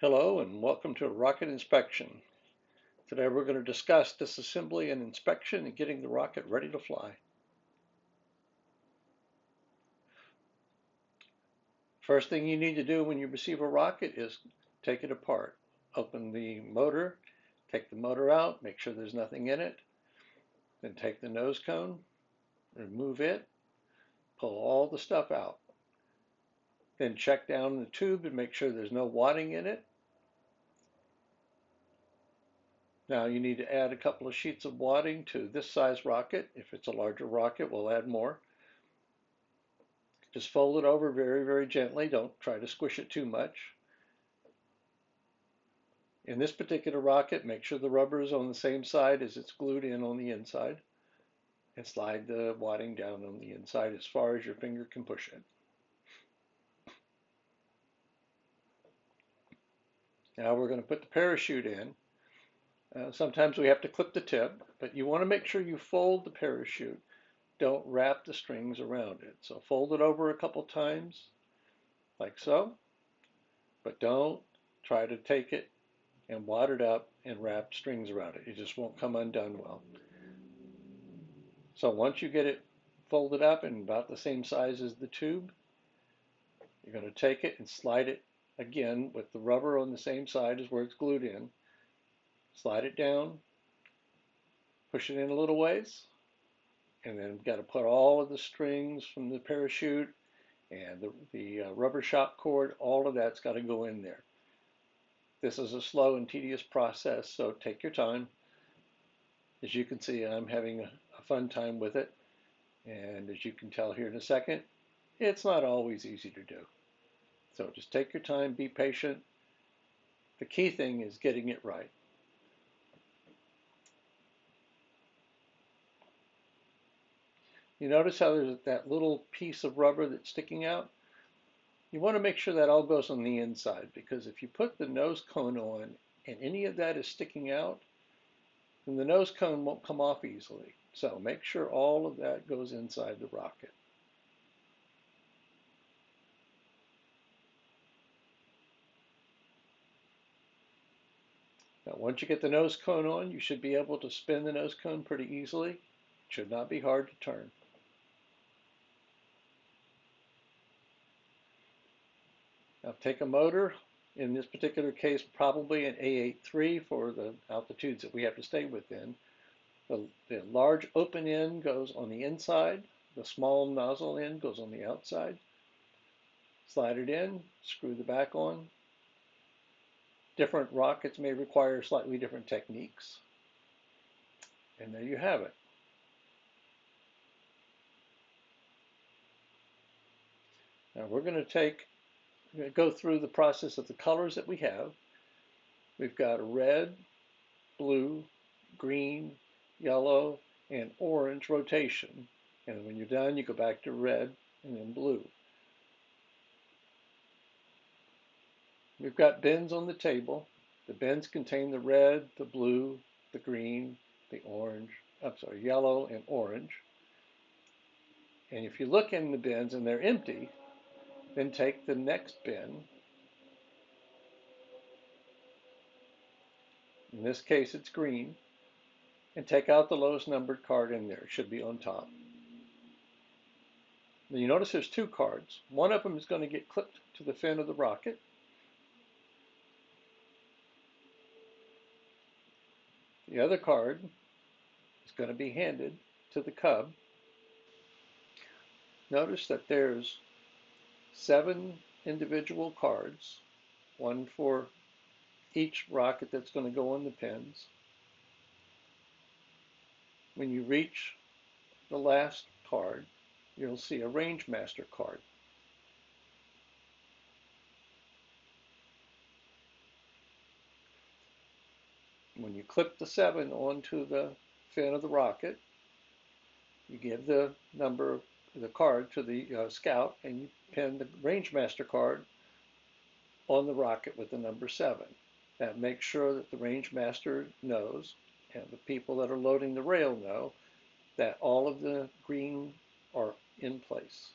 Hello and welcome to Rocket Inspection. Today we're going to discuss disassembly and inspection and getting the rocket ready to fly. First thing you need to do when you receive a rocket is take it apart. Open the motor, take the motor out, make sure there's nothing in it. Then take the nose cone, remove it, pull all the stuff out. Then check down the tube and make sure there's no wadding in it. Now you need to add a couple of sheets of wadding to this size rocket. If it's a larger rocket, we'll add more. Just fold it over very, very gently. Don't try to squish it too much. In this particular rocket, make sure the rubber is on the same side as it's glued in on the inside. And slide the wadding down on the inside as far as your finger can push it. Now we're going to put the parachute in. Sometimes we have to clip the tip, but you want to make sure you fold the parachute. Don't wrap the strings around it. So fold it over a couple times, like so, but don't try to take it and wad it up and wrap strings around it. It just won't come undone well. So once you get it folded up and about the same size as the tube, you're going to take it and slide it again with the rubber on the same side as where it's glued in. Slide it down, push it in a little ways, and then got to put all of the strings from the parachute and the rubber shock cord, all of that's got to go in there. This is a slow and tedious process, so take your time. As you can see, I'm having a fun time with it, and as you can tell here in a second, it's not always easy to do. So just take your time, be patient. The key thing is getting it right. You notice how there's that little piece of rubber that's sticking out? You want to make sure that all goes on the inside, because if you put the nose cone on and any of that is sticking out, then the nose cone won't come off easily. So make sure all of that goes inside the rocket. Now once you get the nose cone on, you should be able to spin the nose cone pretty easily. It should not be hard to turn. Now take a motor, in this particular case probably an A83 for the altitudes that we have to stay within. The large open end goes on the inside, the small nozzle end goes on the outside. Slide it in, screw the back on. Different rockets may require slightly different techniques. And there you have it. Now we're going to go through the process of the colors that we have. We've got red, blue, green, yellow, and orange rotation. And when you're done, you go back to red and then blue. We've got bins on the table. The bins contain the red, the blue, the green, the orange, yellow and orange. And if you look in the bins and they're empty, then take the next bin. In this case, it's green. And take out the lowest numbered card in there. It should be on top. Now you notice there's two cards. One of them is going to get clipped to the fin of the rocket. The other card is going to be handed to the cub. Notice that there's 7 individual cards, one for each rocket that's going to go on the pins. When you reach the last card, you'll see a range master card. When you clip the 7 onto the fin of the rocket, you give the number, the card to the scout, and you pin the range master card on the rocket with the number 7. That makes sure that the range master knows, and the people that are loading the rail know, that all of the green are in place.